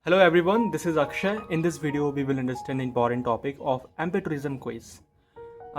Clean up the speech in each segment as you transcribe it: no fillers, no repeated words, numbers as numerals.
Hello everyone, this is Akshay. In this video, we will understand the important topic of MP Tourism Quiz,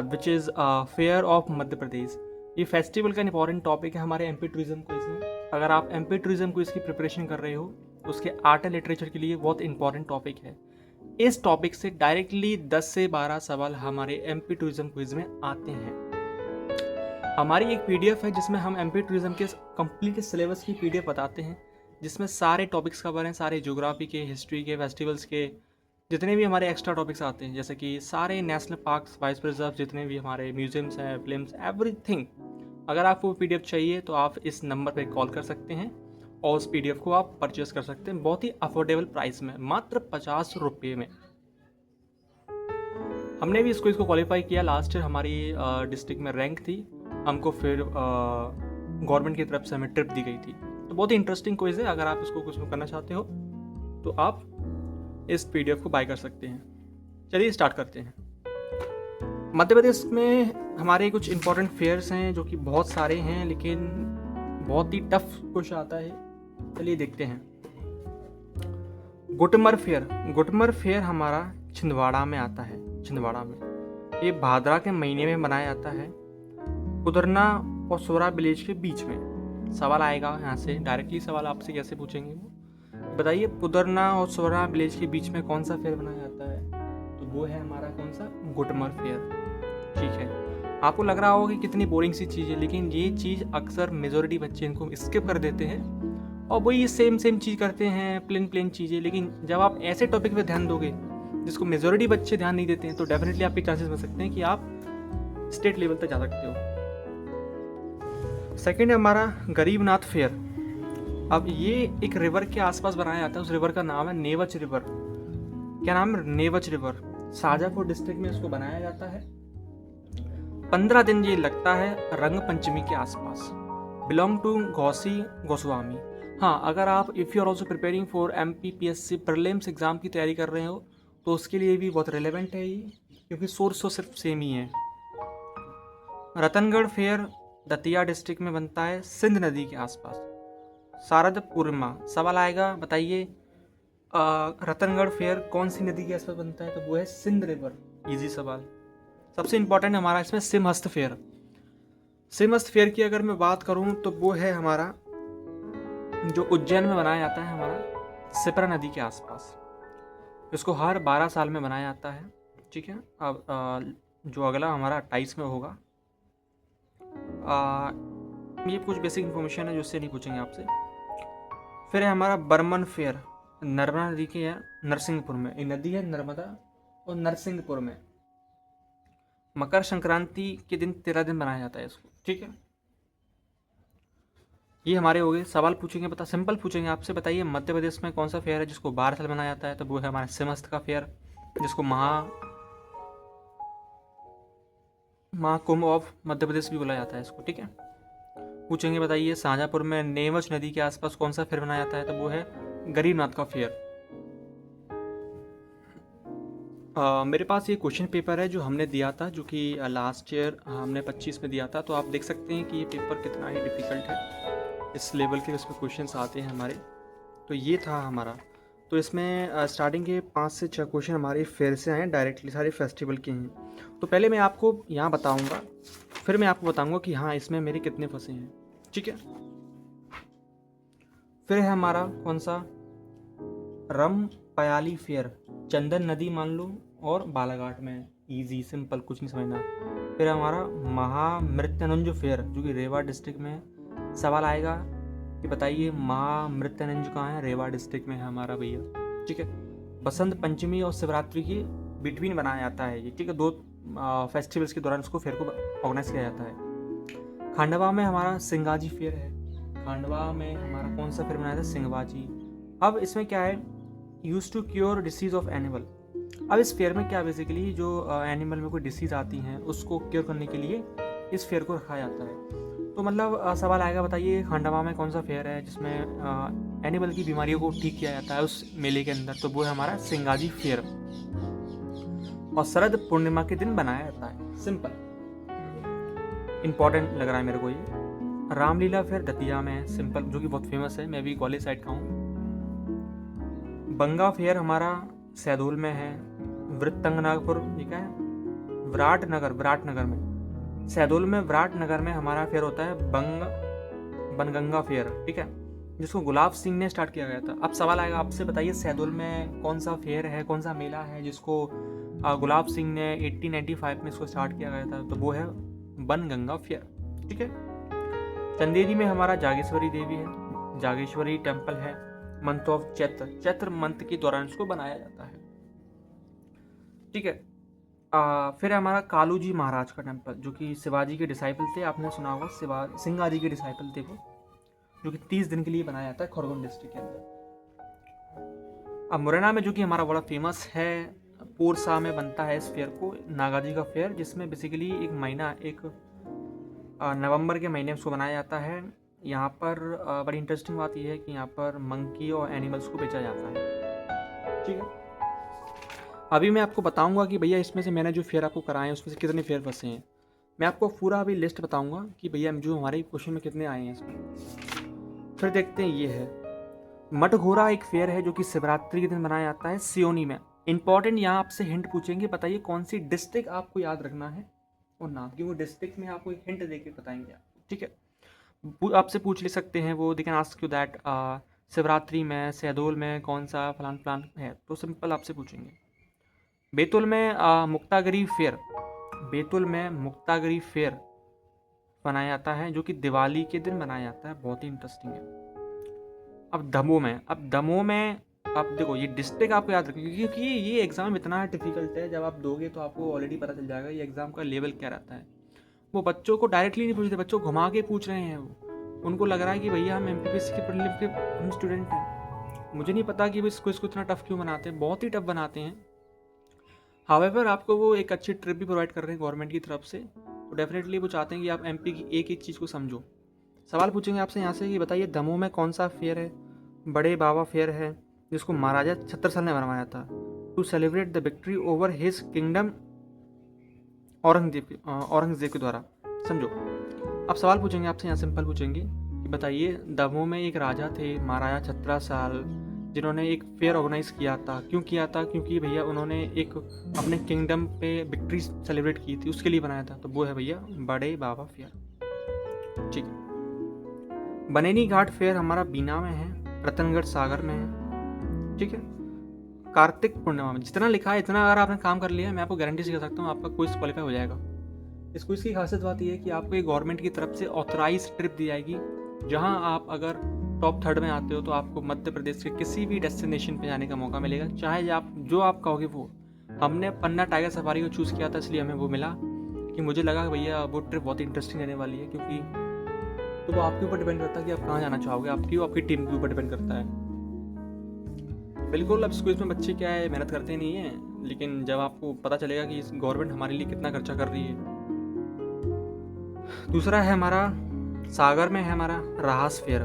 which is Fair of Madhya Pradesh. ये festival का important topic है हमारे MP tourism quiz में। अगर आप MP tourism quiz की preparation कर रहे हो तो उसके आर्ट एंड लिटरेचर के लिए बहुत इंपॉर्टेंट टॉपिक है। इस टॉपिक से डायरेक्टली 10 से 12 सवाल हमारे एमपी टूरिज्म क्विज में आते हैं। हमारी एक पीडीएफ है जिसमें हम एमपी टूरिज्म के कंप्लीट सिलेबस की पीडीएफ बताते हैं, जिसमें सारे टॉपिक्स कवर हैं, सारे ज्योग्राफी के, हिस्ट्री के, फेस्टिवल्स के, जितने भी हमारे एक्स्ट्रा टॉपिक्स आते हैं, जैसे कि सारे नेशनल पार्क्स, वाइस प्रिजर्व, जितने भी हमारे म्यूजियम्स हैं, फिल्म्स, एवरीथिंग। अगर आपको पीडीएफ चाहिए तो आप इस नंबर पे कॉल कर सकते हैं और उस पीडीएफ को आप परचेस कर सकते हैं बहुत ही अफोर्डेबल प्राइस में, मात्र 50 रुपये में। हमने भी इस क्विज को क्वालिफाई किया। लास्ट ईयर हमारी डिस्ट्रिक्ट में रैंक थी, हमको फिर गवर्नमेंट की तरफ से हमें ट्रिप दी गई थी। तो बहुत ही इंटरेस्टिंग क्विज है। अगर आप इसको कुछ करना चाहते हो तो आप इस पीडीएफ को बाय कर सकते हैं। चलिए स्टार्ट करते हैं। मध्य प्रदेश में हमारे कुछ इंपॉर्टेंट फेयर्स हैं जो कि बहुत सारे हैं, लेकिन बहुत ही टफ क्वेश्चन आता है। चलिए देखते हैं। गुटमर फेयर हमारा छिंदवाड़ा में आता है। छिंदवाड़ा में ये भाद्रा के महीने में मनाया जाता है, पुदरना और सोरा विलेज के बीच में। सवाल आएगा यहाँ से, डायरेक्टली सवाल आपसे कैसे पूछेंगे वो बताइए। पुदरना और सोरा विलेज के बीच में कौन सा फेयर बनाया जाता है? तो वो है हमारा कौन सा? गुटमर फेयर। ठीक है, आपको लग रहा होगा कि कितनी बोरिंग सी चीज़ है, लेकिन ये चीज़ अक्सर मेजोरिटी बच्चे इनको स्किप कर देते हैं और वो ये सेम चीज़ करते हैं, प्लेन चीज़ें। लेकिन जब आप ऐसे टॉपिक पे ध्यान दोगे जिसको मेजोरिटी बच्चे ध्यान नहीं देते हैं, तो डेफिनेटली आपके चांसेस बन सकते हैं कि आप स्टेट लेवल तक जा सकते हो। सेकेंड है हमारा गरीबनाथ फेयर। अब ये एक रिवर के आसपास बनाया जाता है। उस रिवर का नाम है नेवच रिवर। क्या नाम है? नेवच रिवर। शाजापुर डिस्ट्रिक्ट में इसको बनाया जाता है। 15 दिन ये लगता है रंग पंचमी के आसपास। Belong to Goswami. हाँ, अगर आप if you are also preparing for MPPSC prelims exam की तैयारी कर रहे हो तो उसके लिए भी बहुत रेलेवेंट है ये, क्योंकि सोर्स तो सिर्फ सेम ही है। रतनगढ़ फेयर दतिया डिस्ट्रिक्ट में बनता है, सिंध नदी के आसपास। शारद पूर्णिमा। सवाल आएगा, बताइए रतनगढ़ फेयर कौन सी नदी के आसपास बनता है? तो वो है सिंध रिवर। इजी सवाल। सबसे इंपॉर्टेंट हमारा इसमें सिमहस्त फेयर। सिमहस्त फेयर की अगर मैं बात करूं तो वो है हमारा जो उज्जैन में बनाया जाता है, हमारा सिपरा नदी के आसपास। इसको हर 12 साल में बनाया जाता है। ठीक है, अब जो अगला हमारा 28 में होगा। ये कुछ बेसिक इन्फॉर्मेशन है जो उससे नहीं पूछेंगे आपसे। फिर है हमारा बर्मन फेयर, नर्मदा नदी के है नरसिंहपुर में। एक नदी है नर्मदा और नरसिंहपुर में। मकर संक्रांति के दिन 13 दिन बनाया जाता है इसको। ठीक है, ये हमारे हो गए। सवाल पूछेंगे, बता सिंपल पूछेंगे आपसे, बताइए मध्य प्रदेश में कौन सा फेयर है जिसको 12 साल बनाया जाता है? तो वो है हमारा सिमहस्त का फेयर, जिसको महाकुंभ ऑफ मध्य प्रदेश भी बोला जाता है इसको। ठीक है, पूछेंगे बताइए शाजापुर में नेवच नदी के आसपास कौन सा फेयर बनाया जाता है? तो वो है गरीबनाथ का फेयर। मेरे पास ये क्वेश्चन पेपर है जो हमने दिया था, जो कि लास्ट ईयर हमने 25 में दिया था। तो आप देख सकते हैं कि ये पेपर कितना ही डिफ़िकल्ट है, इस लेवल के उसमें क्वेश्चंस आते हैं हमारे। तो ये था हमारा। तो इसमें स्टार्टिंग के 5 से 6 क्वेश्चन हमारे फेयर से आए, डायरेक्टली सारे फेस्टिवल के हैं। तो पहले मैं आपको यहाँ बताऊँगा, फिर मैं आपको बताऊँगा कि हाँ इसमें मेरे कितने फंसे हैं। ठीक है, फिर है हमारा कौन सा? रम पयाली फेयर, चंदन नदी मान लो और बालाघाट में। इजी सिंपल, कुछ नहीं समझना। फिर हमारा महामृत्युंजय फेयर जो कि रेवा डिस्ट्रिक्ट में है। सवाल आएगा कि बताइए महामृत्युंजय कहाँ है? रेवा डिस्ट्रिक्ट में है हमारा भैया। ठीक है, बसंत पंचमी और शिवरात्रि की बिटवीन बनाया जाता है ये। ठीक है, 2 फेस्टिवल्स के दौरान उसको फेयर को ऑर्गेनाइज किया जाता है। खांडवा में हमारा सिंगाजी फेयर है। खांडवा में हमारा कौन सा फेयर बनाया था? सिंगवाजी। अब इसमें क्या है? Use to cure disease of animal. अब इस फेयर में क्या बेसिकली जो एनिमल में कोई डिसीज आती हैं उसको क्योर करने के लिए इस फेयर को रखा जाता है। तो मतलब सवाल आएगा, बताइए खांडवा में कौन सा फेयर है जिसमें एनिमल की बीमारियों को ठीक किया जाता है उस मेले के अंदर? तो वो है हमारा सिंगाजी फेयर, और शरद पूर्णिमा के दिन बनाया जाता है। सिंपल, इंपॉर्टेंट लग रहा है मेरे को ये। रामलीला फेयर दतिया में है, सिंपल, जो कि बहुत फेमस है। मैं भी कॉलेज साइड का हूँ। बंगा फेयर हमारा शहडोल में है। वृत्तंगनापुर, ये क्या है, विराटनगर में, शहडोल में विराटनगर में हमारा फेयर होता है बनगंगा फेयर, ठीक है, जिसको गुलाब सिंह ने स्टार्ट किया गया था। अब सवाल आएगा आपसे, बताइए शहडोल में कौन सा फेयर है, कौन सा मेला है जिसको गुलाब सिंह ने 1895 में इसको स्टार्ट किया गया था, तो वो है बनगंगा फेयर, ठीक है। चंदेरी में हमारा जागेश्वरी देवी है, जागेश्वरी टेम्पल है। मंथ ऑफ चैत्र मंथ के दौरान इसको बनाया जाता है, ठीक है। फिर हमारा कालू जी महाराज का टेम्पल, जो कि शिवाजी के डिसाइपल थे, आपने सुना होगा, सिंगाजी के डिसाइपल थे वो, जो कि 30 दिन के लिए बनाया जाता है खरगोन डिस्ट्रिक्ट के अंदर। अब मुरैना में जो कि हमारा बड़ा फेमस है, पोरसा में बनता है इस फेयर को, नागाजी का फेयर, जिसमें बेसिकली एक नवंबर के महीने में उसको बनाया जाता है। यहाँ पर बड़ी इंटरेस्टिंग बात यह है कि यहाँ पर मंकी और एनिमल्स को बेचा जाता है, ठीक है। अभी मैं आपको बताऊंगा कि भैया इसमें से मैंने जो फेयर आपको कराए हैं उसमें से कितने फेयर फंसे हैं। मैं आपको पूरा अभी लिस्ट बताऊंगा कि भैया जो हमारे क्वेश्चन में कितने आए हैं इसमें। फिर देखते हैं, ये है मटघोरा, एक फेयर है जो कि शिवरात्रि के दिन बनाया जाता है सियोनी में। इंपॉर्टेंट, यहाँ आपसे हिंट पूछेंगे, बताइए कौन सी डिस्ट्रिक्ट आपको याद रखना है और नाम, क्योंकि वो डिस्ट्रिक्ट में आपको एक हिंट देके बताएंगे आपको, ठीक है। आपसे पूछ ले सकते हैं वो, they can ask you that Shivratri में शहडोल में कौन सा फलान है, तो सिंपल आपसे पूछेंगे। बैतूल में मुक्तागिरी फेयर बनाया जाता है, जो कि दिवाली के दिन बनाया जाता है, बहुत ही इंटरेस्टिंग है। अब दमोह में आप देखो, ये डिस्ट्रिक्ट आपको याद रखें, क्योंकि ये एग्ज़ाम इतना डिफिकल्ट है, जब आप दोगे तो आपको ऑलरेडी पता चल जाएगा ये एग्ज़ाम का लेवल क्या रहता है। वो बच्चों को डायरेक्टली नहीं पूछते, बच्चों को घुमा के पूछ रहे हैं। वो उनको लग रहा है कि भैया हम MPPSC के प्रीलिम के हम स्टूडेंट हैं। मुझे नहीं पता कि वो इसको इतना टफ क्यों बनाते हैं, बहुत ही टफ बनाते हैं। हावेवर आपको वो एक अच्छी ट्रिप भी प्रोवाइड कर रहे हैं गवर्नमेंट की तरफ से, तो डेफिनेटली वो चाहते हैं कि आप MP की एक एक चीज़ को समझो। सवाल पूछेंगे आपसे यहाँ से कि बताइए दमोह में कौन सा फेयर है। बड़े बाबा फेयर है, जिसको महाराजा छत्रसाल ने बनवाया था to celebrate the victory over his kingdom Aurangzeb के द्वारा, समझो। अब सवाल पूछेंगे आपसे यहाँ, सिंपल पूछेंगे कि बताइए दमोह में एक राजा थे महाराजा छत्रसाल, जिन्होंने एक फेयर ऑर्गेनाइज किया था। क्यों किया था? क्योंकि भैया उन्होंने एक अपने किंगडम पे विक्ट्री सेलिब्रेट की थी, उसके लिए बनाया था, तो वो है भैया बड़े बाबा फेयर, ठीक है। बनेनी घाट फेयर हमारा बीना में है, रतनगढ़ सागर में है, ठीक है। कार्तिक पूर्णिमा में, जितना लिखा है इतना अगर आपने काम कर लिया, मैं आपको गारंटी से कह सकता हूँ आपका क्विज क्वालिफाई हो जाएगा। इस क्विज की खासियत बात यह है कि आपको एक गवर्नमेंट की तरफ से ऑथराइज ट्रिप दी जाएगी, जहां आप अगर टॉप 3 में आते हो तो आपको मध्य प्रदेश के किसी भी डेस्टिनेशन पे जाने का मौका मिलेगा, चाहे आप जो आप कहोगे वो। हमने पन्ना टाइगर सफारी को चूज़ किया था, इसलिए हमें वो मिला कि मुझे लगा भैया वो ट्रिप बहुत इंटरेस्टिंग रहने वाली है, क्योंकि तो वो आपके ऊपर डिपेंड करता है कि आप कहाँ जाना चाहोगे, आपकी टीम के ऊपर डिपेंड करता है। बिल्कुल, अब स्कूल में बच्चे क्या है, मेहनत करते नहीं हैं, लेकिन जब आपको पता चलेगा कि गवर्नमेंट हमारे लिए कितना खर्चा कर रही है। दूसरा है हमारा सागर में है हमारा राहस फेयर,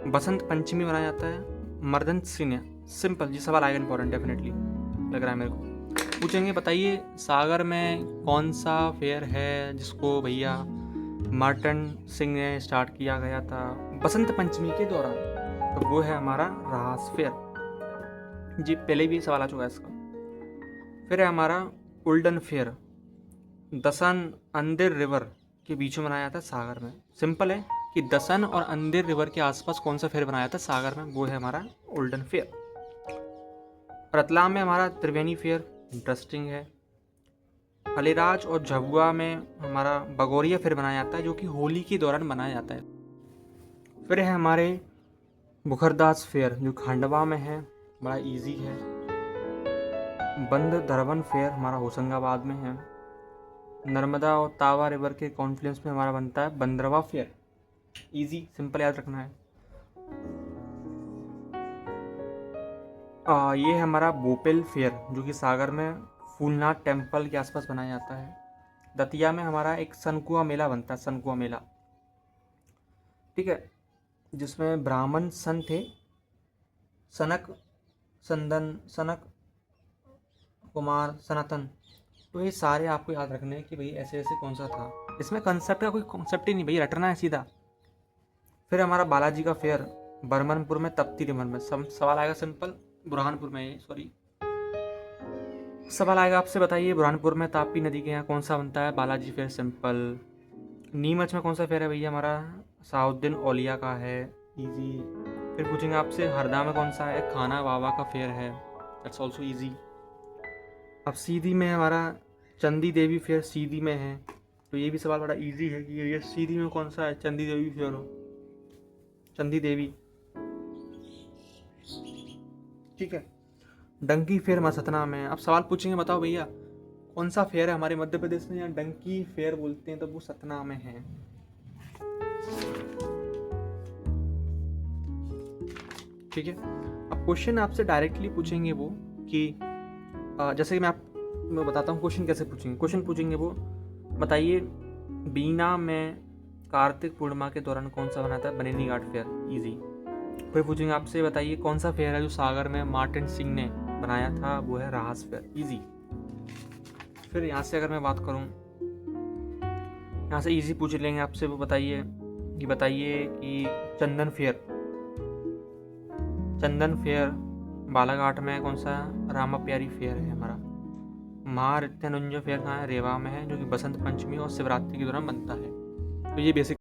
बसंत पंचमी मनाया जाता है। मर्दन सिंह, सिंपल जी सवाल आएगा इंपॉर्टेंट, डेफिनेटली लग रहा है मेरे को। पूछेंगे बताइए सागर में कौन सा फेयर है जिसको भैया मर्दन सिंह ने स्टार्ट किया गया था बसंत पंचमी के दौरान, तो वो है हमारा राहस फेयर जी, पहले भी सवाल आ चुका है इसका। फिर है हमारा उल्डन फेयर, दसन अंधेर रिवर के बीच में बनाया जाता है सागर में। सिंपल है कि दसन और अंधेर रिवर के आसपास कौन सा फेयर बनाया था सागर में, वो है हमारा उल्डन फेयर। रतलाम में हमारा त्रिवेणी फेयर, इंटरेस्टिंग है। अलीराज और झबुआ में हमारा बगोरिया फेयर बनाया जाता है, जो कि होली के दौरान बनाया जाता है। फिर है हमारे बुखरदास फेयर, जो खंडवा में है, बड़ा इजी है। बंद दरबन फेयर हमारा होशंगाबाद में है। नर्मदा और तावा रिवर के कॉन्फ्लुएंस में हमारा बनता है बंदरवा फेयर, इजी सिंपल याद रखना है। ये है हमारा बोपेल फेयर, जो कि सागर में फूलनाथ टेम्पल के आसपास बनाया जाता है। दतिया में हमारा एक सनकुआ मेला बनता है, सनकुआ मेला, ठीक है, जिसमें ब्राह्मण सन थे, सनक कुमार, सनातन, तो ये सारे आपको याद रखने हैं कि भाई ऐसे ऐसे कौन सा था। इसमें कंसेप्ट का कोई कॉन्सेप्ट ही नहीं भाई, रटना है सीधा। फिर हमारा बालाजी का फेयर बर्मनपुर में, तप्ती रिवर में। सवाल आएगा सिंपल, बुरहानपुर में है, सॉरी। सवाल आएगा आपसे, बताइए बुरहानपुर में तापी नदी के यहाँ कौन सा बनता है? Balaji fair, simple. नीमच में कौन सा फेयर है भैया? हमारा सलाउद्दीन औलिया का है, इजी। फिर पूछेंगे आपसे हरदा में कौन सा है? खाना बाबा का फेयर है, दैट्स ऑल्सो इजी। अब सीधी में हमारा चंदी देवी फेयर सीधी में है, तो ये भी सवाल बड़ा इजी है कि ये सीधी में कौन सा है चंदी देवी फेयर हो, चंदी देवी, ठीक है। डंकी फेयर हमारा सतना में है। अब सवाल पूछेंगे, बताओ भैया कौन सा फेयर है हमारे मध्य प्रदेश में यहाँ डंकी फेयर बोलते हैं, तो वो सतना में है, ठीक है। अब क्वेश्चन आपसे डायरेक्टली पूछेंगे वो कि जैसे कि मैं बताता हूँ क्वेश्चन कैसे पूछेंगे। क्वेश्चन पूछेंगे वो, बताइए बीना में कार्तिक पूर्णिमा के दौरान कौन सा बनाता है? बनेनी घाट फेयर, इजी। फिर पूछेंगे आपसे, बताइए कौन सा फेयर है जो सागर में मार्टिन सिंह ने बनाया था? वो है राहस फेयर, इजी। फिर यहाँ से अगर मैं बात करूँ, यहाँ से इजी पूछ लेंगे आपसे, वो बताइए कि चंदन फेयर बालाघाट में कौन सा? रामा प्यारी फेयर है हमारा। महारित्यानुंज फेयर कहाँ है? रेवा में है, जो कि बसंत पंचमी और शिवरात्रि के दौरान बनता है। तो ये बेसिक